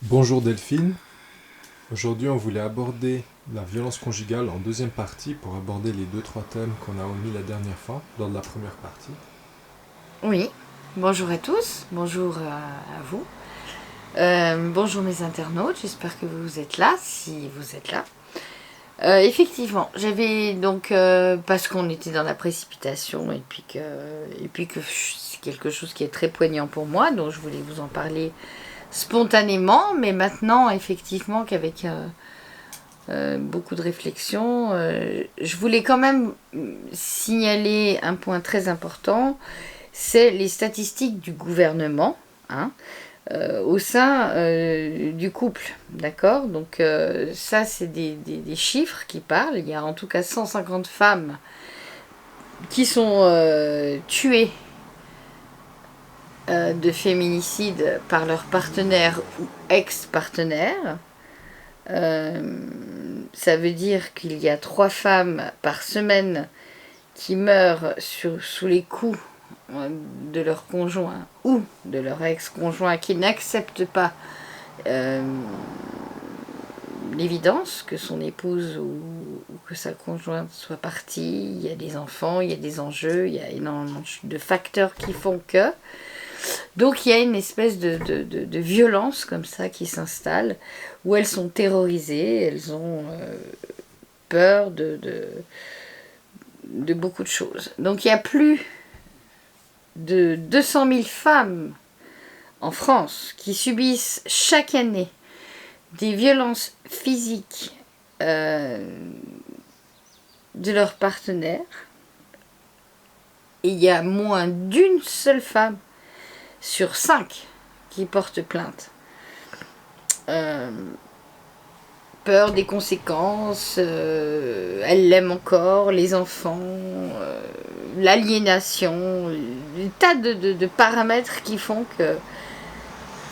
Bonjour Delphine, aujourd'hui on voulait aborder la violence conjugale en deuxième partie pour aborder les deux trois thèmes qu'on a omis la dernière fois lors de la première partie. Oui, bonjour à tous, bonjour à vous. Bonjour mes internautes, j'espère que vous êtes là, si vous êtes là. Effectivement, j'avais donc, parce qu'on était dans la précipitation et puis que c'est quelque chose qui est très poignant pour moi, donc je voulais vous en parler spontanément, mais maintenant, effectivement, qu'avec beaucoup de réflexion, je voulais quand même signaler un point très important, c'est les statistiques du gouvernement, hein, au sein du couple, d'accord. Donc ça, c'est des chiffres qui parlent. Il y a en tout cas 150 femmes qui sont tuées de féminicide par leur partenaire ou ex-partenaire. Ça veut dire qu'il y a 3 femmes par semaine qui meurent sous les coups de leur conjoint ou de leur ex-conjoint qui n'accepte pas euh, l'évidence que son épouse ou que sa conjointe soit partie. Il y a des enfants, il y a des enjeux, il y a énormément de facteurs qui font que. Donc il y a une espèce de violence comme ça qui s'installe, où elles sont terrorisées, elles ont peur de beaucoup de choses. Donc il y a plus de 200 000 femmes en France qui subissent chaque année des violences physiques de leur partenaire. Et il y a moins d'une seule femme sur 5 qui porte plainte. Peur des conséquences, elle l'aime encore, les enfants, l'aliénation, des tas de paramètres qui font que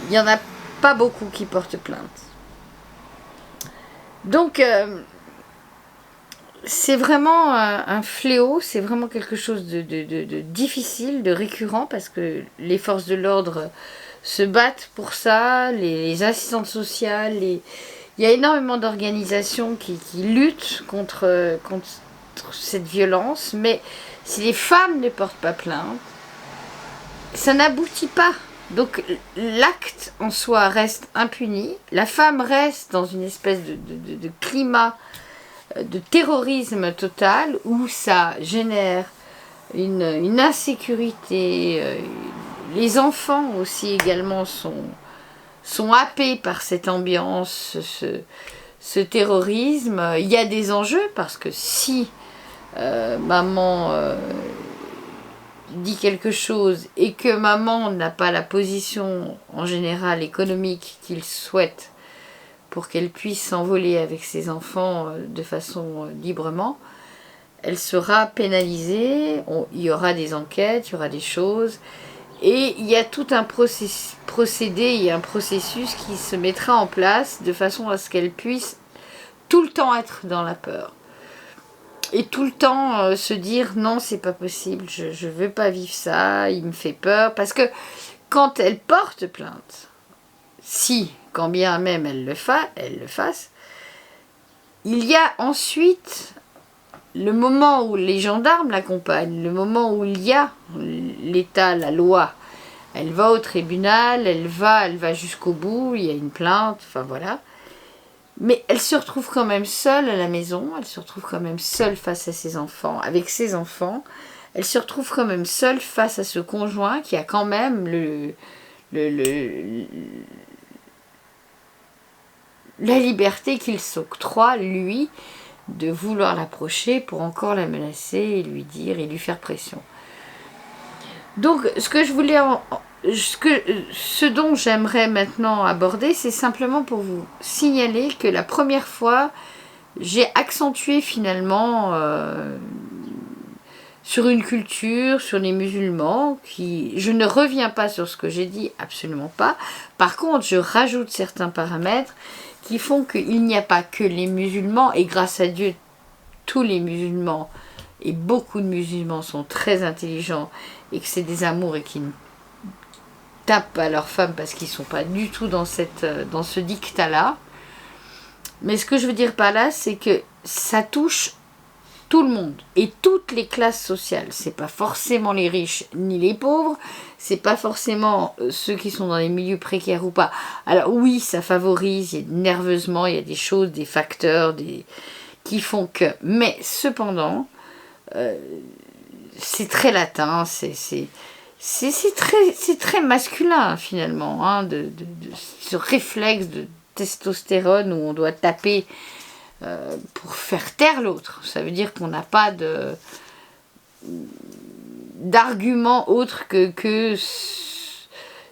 il n'y en a pas beaucoup qui portent plainte. Donc c'est vraiment un fléau, c'est vraiment quelque chose de difficile, de récurrent, parce que les forces de l'ordre se battent pour ça, les assistantes sociales, il y a énormément d'organisations qui luttent contre cette violence, mais si les femmes ne portent pas plainte, ça n'aboutit pas. Donc l'acte en soi reste impuni, la femme reste dans une espèce de climat de terrorisme total où ça génère une insécurité. Les enfants aussi également sont happés par cette ambiance, ce terrorisme. Il y a des enjeux parce que si maman dit quelque chose et que maman n'a pas la position en général économique qu'il souhaite pour qu'elle puisse s'envoler avec ses enfants de façon librement, elle sera pénalisée, il y aura des enquêtes, il y aura des choses, et il y a tout un procédé et un processus qui se mettra en place de façon à ce qu'elle puisse tout le temps être dans la peur. Et tout le temps se dire non, c'est pas possible, je veux pas vivre ça, il me fait peur. Parce que quand elle porte plainte, si, quand bien même elle le fasse, il y a ensuite le moment où les gendarmes l'accompagnent, le moment où il y a l'État, la loi. Elle va au tribunal, elle va jusqu'au bout, il y a une plainte, enfin voilà. Mais elle se retrouve quand même seule à la maison, elle se retrouve quand même seule face à ses enfants, avec ses enfants. Elle se retrouve quand même seule face à ce conjoint qui a quand même la liberté qu'il s'octroie, lui, de vouloir l'approcher pour encore la menacer et lui dire et lui faire pression. Donc, ce dont j'aimerais maintenant aborder, c'est simplement pour vous signaler que la première fois, j'ai accentué finalement sur une culture, sur les musulmans, je ne reviens pas sur ce que j'ai dit, absolument pas. Par contre, je rajoute certains paramètres qui font qu'il n'y a pas que les musulmans, et grâce à Dieu, tous les musulmans, et beaucoup de musulmans sont très intelligents, et que c'est des amours et qui tapent à leurs femmes parce qu'ils ne sont pas du tout dans ce diktat-là. Mais ce que je veux dire par là, c'est que ça touche tout le monde et toutes les classes sociales. C'est pas forcément les riches ni les pauvres, c'est pas forcément ceux qui sont dans les milieux précaires ou pas. Alors oui, ça favorise, il y a nerveusement, il y a des choses, des facteurs qui font que... Mais cependant, c'est très latin, c'est très masculin finalement, hein, ce réflexe de testostérone où on doit taper pour faire taire l'autre. Ça veut dire qu'on n'a pas d'argument autre que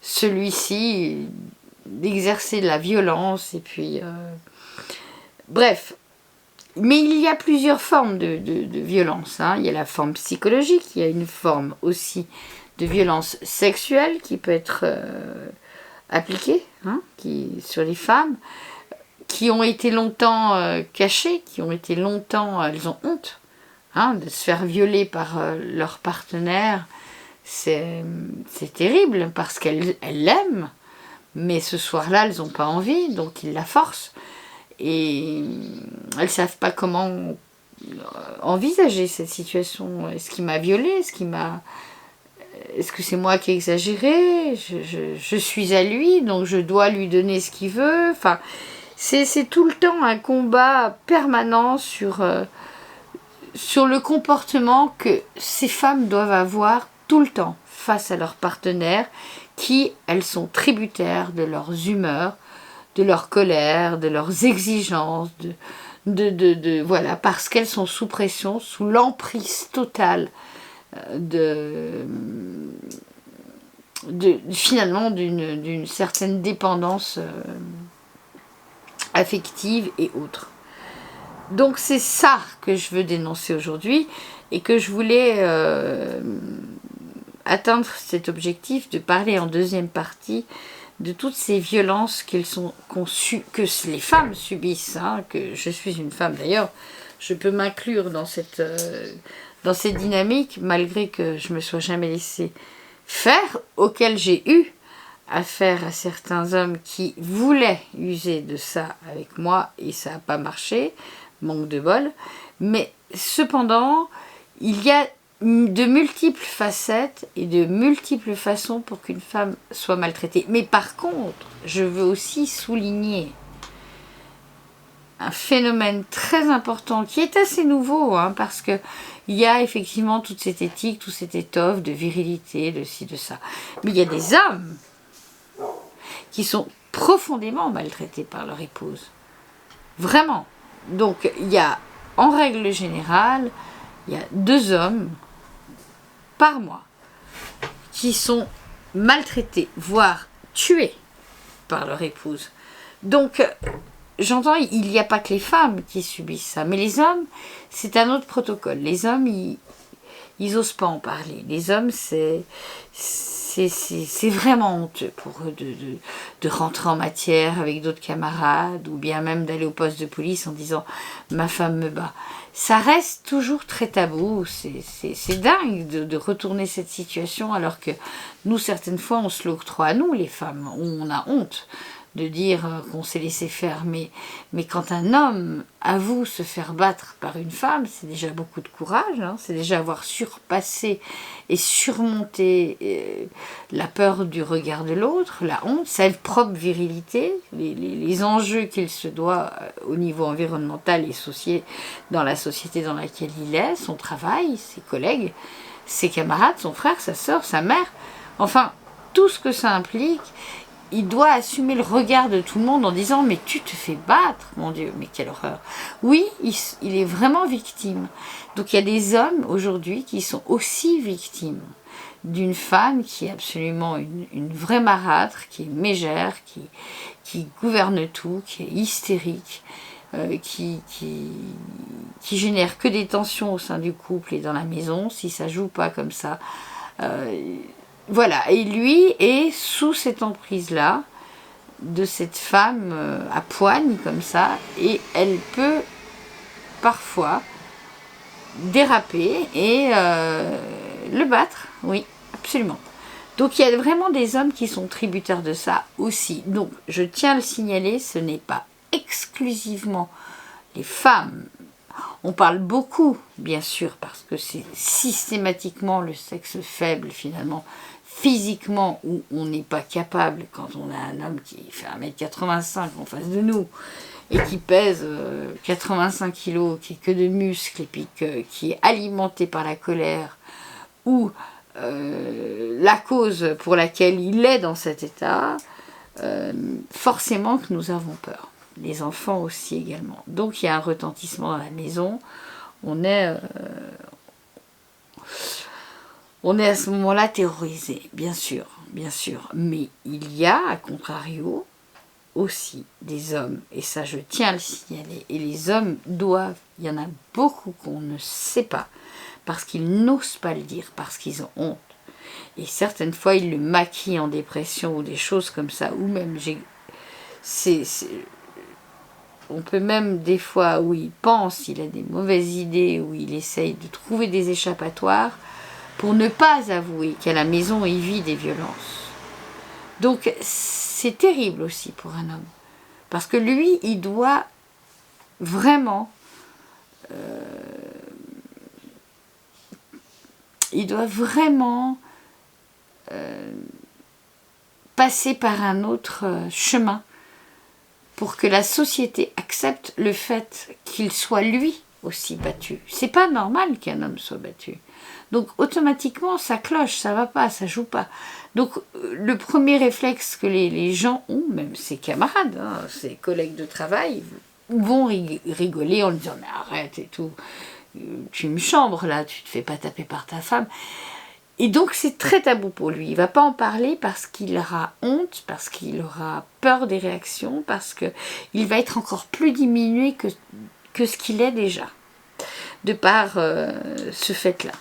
celui-ci d'exercer de la violence et puis bref. Mais il y a plusieurs formes de violence, hein. Il y a la forme psychologique, il y a une forme aussi de violence sexuelle qui peut être appliquée, hein, sur les femmes qui ont été longtemps cachées, qui ont été longtemps, elles ont honte, hein, de se faire violer par leur partenaire. C'est terrible parce qu'elles l'aiment, mais ce soir-là, elles n'ont pas envie, donc ils la forcent. Et elles ne savent pas comment envisager cette situation. Est-ce qu'il m'a violée? Est-ce que c'est moi qui ai exagéré? Je suis à lui, donc je dois lui donner ce qu'il veut. Enfin, c'est tout le temps un combat permanent sur le comportement que ces femmes doivent avoir tout le temps face à leurs partenaires qui, elles sont tributaires de leurs humeurs, de leur colère, de leurs exigences, voilà, parce qu'elles sont sous pression, sous l'emprise totale finalement d'une certaine dépendance affective et autres. Donc c'est ça que je veux dénoncer aujourd'hui et que je voulais atteindre cet objectif de parler en deuxième partie de toutes ces violences que les femmes subissent, hein, que je suis une femme d'ailleurs, je peux m'inclure dans cette dynamique, malgré que je me sois jamais laissée faire, auquel j'ai eu affaire à certains hommes qui voulaient user de ça avec moi, et ça n'a pas marché, manque de bol, mais cependant, il y a de multiples facettes et de multiples façons pour qu'une femme soit maltraitée. Mais par contre, je veux aussi souligner un phénomène très important qui est assez nouveau, hein, parce que il y a effectivement toute cette éthique, toute cette étoffe de virilité, de ci, de ça. Mais il y a des hommes qui sont profondément maltraités par leur épouse. Vraiment. Donc, il y a, en règle générale, il y a 2 hommes par mois qui sont maltraités, voire tués par leur épouse. Donc, j'entends, il n'y a pas que les femmes qui subissent ça, mais les hommes, c'est un autre protocole. Les hommes, ils osent pas en parler. Les hommes, c'est vraiment honteux pour eux de rentrer en matière avec d'autres camarades ou bien même d'aller au poste de police en disant « ma femme me bat ». Ça reste toujours très tabou, c'est dingue de retourner cette situation alors que nous, certaines fois, on se l'octroie à nous, les femmes, on a honte de dire qu'on s'est laissé faire, mais quand un homme avoue se faire battre par une femme, c'est déjà beaucoup de courage, hein, c'est déjà avoir surpassé et surmonté la peur du regard de l'autre, la honte, sa propre virilité, les enjeux qu'il se doit au niveau environnemental et dans la société dans laquelle il est, son travail, ses collègues, ses camarades, son frère, sa sœur, sa mère, enfin, tout ce que ça implique. Il doit assumer le regard de tout le monde en disant « mais tu te fais battre, mon Dieu, mais quelle horreur !» Oui, il est vraiment victime. Donc il y a des hommes aujourd'hui qui sont aussi victimes d'une femme qui est absolument une vraie marâtre, qui est mégère, qui gouverne tout, qui est hystérique, qui génère que des tensions au sein du couple et dans la maison, si ça joue pas comme ça. Voilà, et lui est sous cette emprise-là de cette femme à poigne comme ça, et elle peut parfois déraper et le battre, oui, absolument. Donc il y a vraiment des hommes qui sont tributaires de ça aussi. Donc je tiens à le signaler, ce n'est pas exclusivement les femmes. On parle beaucoup, bien sûr, parce que c'est systématiquement le sexe faible, finalement, physiquement, où on n'est pas capable, quand on a un homme qui fait 1m85 en face de nous, et qui pèse 85 kilos, qui est que de muscles, et puis qui est alimenté par la colère, ou la cause pour laquelle il est dans cet état, forcément que nous avons peur. Les enfants aussi également. Donc il y a un retentissement dans la maison. On est à ce moment-là terrorisé, bien sûr. Mais il y a, à contrario, aussi des hommes, et ça je tiens à le signaler, et les hommes doivent, il y en a beaucoup qu'on ne sait pas, parce qu'ils n'osent pas le dire, parce qu'ils ont honte. Et certaines fois, ils le maquillent en dépression ou des choses comme ça, ou même on peut même des fois où il pense, il a des mauvaises idées, où il essaye de trouver des échappatoires pour ne pas avouer qu'à la maison il vit des violences. Donc c'est terrible aussi pour un homme. Parce que lui, il doit vraiment passer par un autre chemin pour que la société accepte le fait qu'il soit lui aussi battu. C'est pas normal qu'un homme soit battu. Donc automatiquement ça cloche, ça va pas, ça joue pas. Donc le premier réflexe que les gens ont, même ses camarades, ses collègues de travail, vont rigoler en lui disant mais arrête et tout, tu me chambres là, tu te fais pas taper par ta femme. Et donc c'est très tabou pour lui. Il ne va pas en parler parce qu'il aura honte, parce qu'il aura peur des réactions, parce qu'il va être encore plus diminué que ce qu'il est déjà, de par ce fait-là.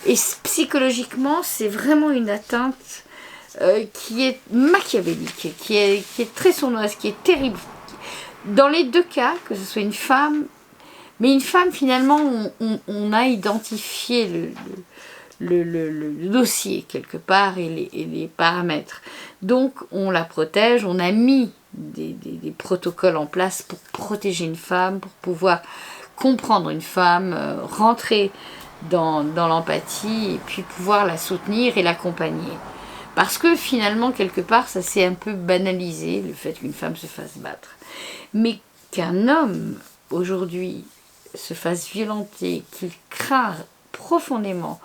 Et psychologiquement, c'est vraiment une atteinte qui est machiavélique, qui est très sournoise, qui est terrible. Dans les deux cas, que ce soit une femme, mais une femme finalement, on a identifié le dossier quelque part et les paramètres. Donc on la protège, on a mis des protocoles en place pour protéger une femme, pour pouvoir comprendre une femme, rentrer dans l'empathie et puis pouvoir la soutenir et l'accompagner. Parce que finalement, quelque part, ça s'est un peu banalisé, le fait qu'une femme se fasse battre. Mais qu'un homme, aujourd'hui, se fasse violenter, qu'il craint profondément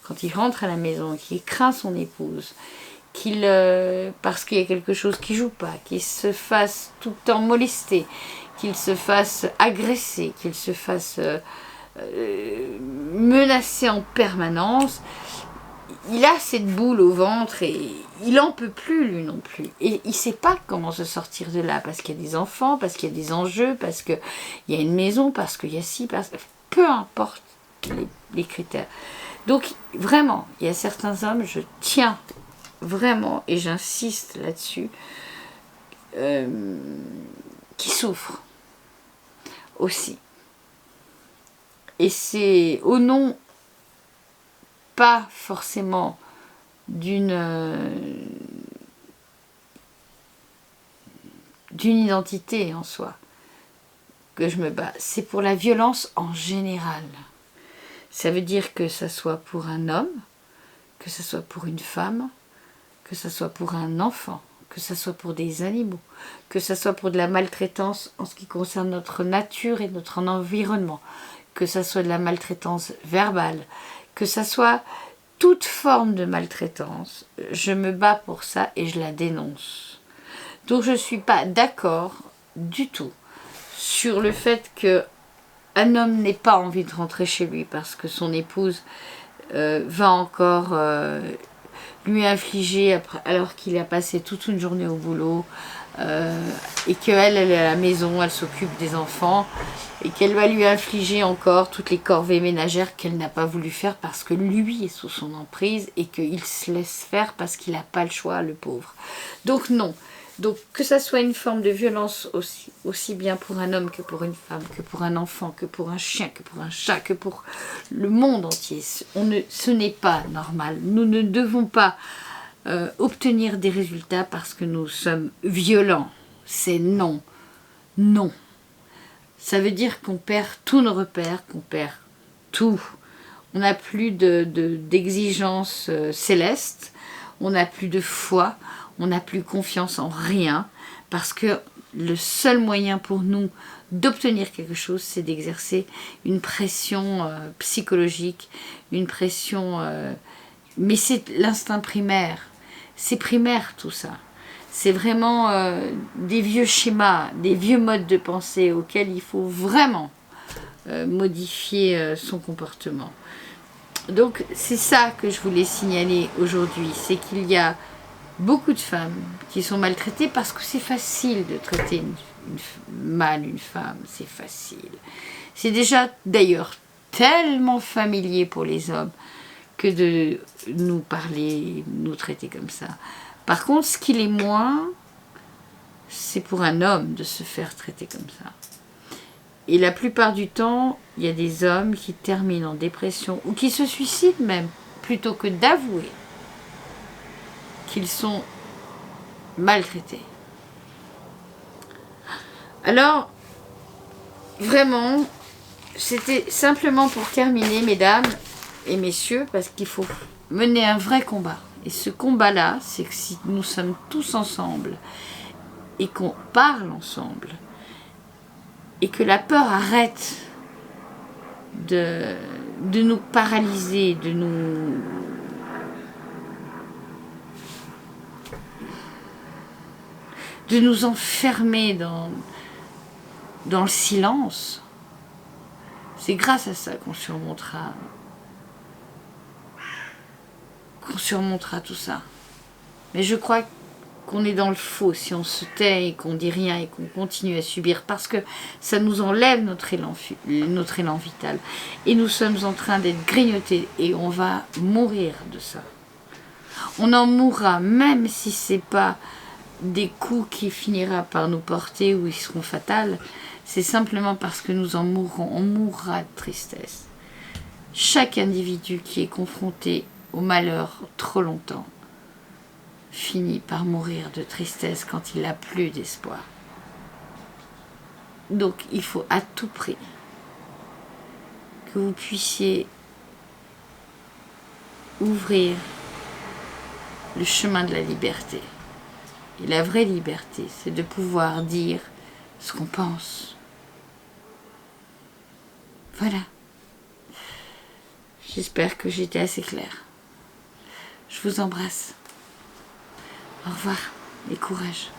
quand il rentre à la maison, qu'il craint son épouse, parce qu'il y a quelque chose qui joue pas, qu'il se fasse tout le temps molester, qu'il se fasse agresser, qu'il se fasse menacer en permanence, il a cette boule au ventre et il en peut plus lui non plus. Et il sait pas comment se sortir de là, parce qu'il y a des enfants, parce qu'il y a des enjeux, parce qu'il y a une maison, parce qu'il y a ci, peu importe les critères. Donc vraiment, il y a certains hommes, je tiens vraiment, et j'insiste là-dessus, qui souffrent aussi. Et c'est au nom, pas forcément d'une identité en soi que je me bats, c'est pour la violence en général. Ça veut dire que ça soit pour un homme, que ça soit pour une femme, que ça soit pour un enfant, que ça soit pour des animaux, que ça soit pour de la maltraitance en ce qui concerne notre nature et notre environnement, que ça soit de la maltraitance verbale, que ça soit toute forme de maltraitance. Je me bats pour ça et je la dénonce. Donc je ne suis pas d'accord du tout sur le fait que un homme n'ait pas envie de rentrer chez lui parce que son épouse va encore lui infliger, alors qu'il a passé toute une journée au boulot, et qu'elle est à la maison, elle s'occupe des enfants, et qu'elle va lui infliger encore toutes les corvées ménagères qu'elle n'a pas voulu faire parce que lui est sous son emprise et qu'il se laisse faire parce qu'il n'a pas le choix, le pauvre. Donc non. Donc que ça soit une forme de violence aussi bien pour un homme que pour une femme, que pour un enfant, que pour un chien, que pour un chat, que pour le monde entier, ce n'est pas normal. Nous ne devons pas obtenir des résultats parce que nous sommes violents. C'est non. Non. Ça veut dire qu'on perd tous nos repères, qu'on perd tout. On n'a plus d'exigences célestes, on n'a plus de foi, on n'a plus confiance en rien, parce que le seul moyen pour nous d'obtenir quelque chose, c'est d'exercer une pression psychologique, une pression... mais c'est l'instinct primaire. C'est primaire tout ça. C'est vraiment des vieux schémas, des vieux modes de pensée auxquels il faut vraiment modifier son comportement. Donc c'est ça que je voulais signaler aujourd'hui, c'est qu'il y a beaucoup de femmes qui sont maltraitées parce que c'est facile de traiter mal une femme, c'est facile. C'est déjà d'ailleurs tellement familier pour les hommes que de nous parler, nous traiter comme ça. Par contre, ce qui l'est moins, c'est pour un homme de se faire traiter comme ça. Et la plupart du temps, il y a des hommes qui terminent en dépression ou qui se suicident même, plutôt que d'avouer qu'ils sont maltraités. Alors, vraiment, c'était simplement pour terminer, mesdames et messieurs, parce qu'il faut mener un vrai combat. Et ce combat-là, c'est que si nous sommes tous ensemble et qu'on parle ensemble, et que la peur arrête de nous paralyser, de nous enfermer dans le silence, c'est grâce à ça qu'on surmontera tout ça. Mais je crois qu'on est dans le faux si on se tait et qu'on dit rien et qu'on continue à subir, parce que ça nous enlève notre élan vital. Et nous sommes en train d'être grignotés et on va mourir de ça. On en mourra, même si c'est pas des coups qui finira par nous porter ou ils seront fatals. C'est simplement parce que nous en mourrons. On mourra de tristesse. Chaque individu qui est confronté au malheur trop longtemps finit par mourir de tristesse quand il n'a plus d'espoir. Donc il faut à tout prix que vous puissiez ouvrir le chemin de la liberté. Et la vraie liberté, c'est de pouvoir dire ce qu'on pense. Voilà. J'espère que j'étais assez claire. Je vous embrasse. Au revoir et courage.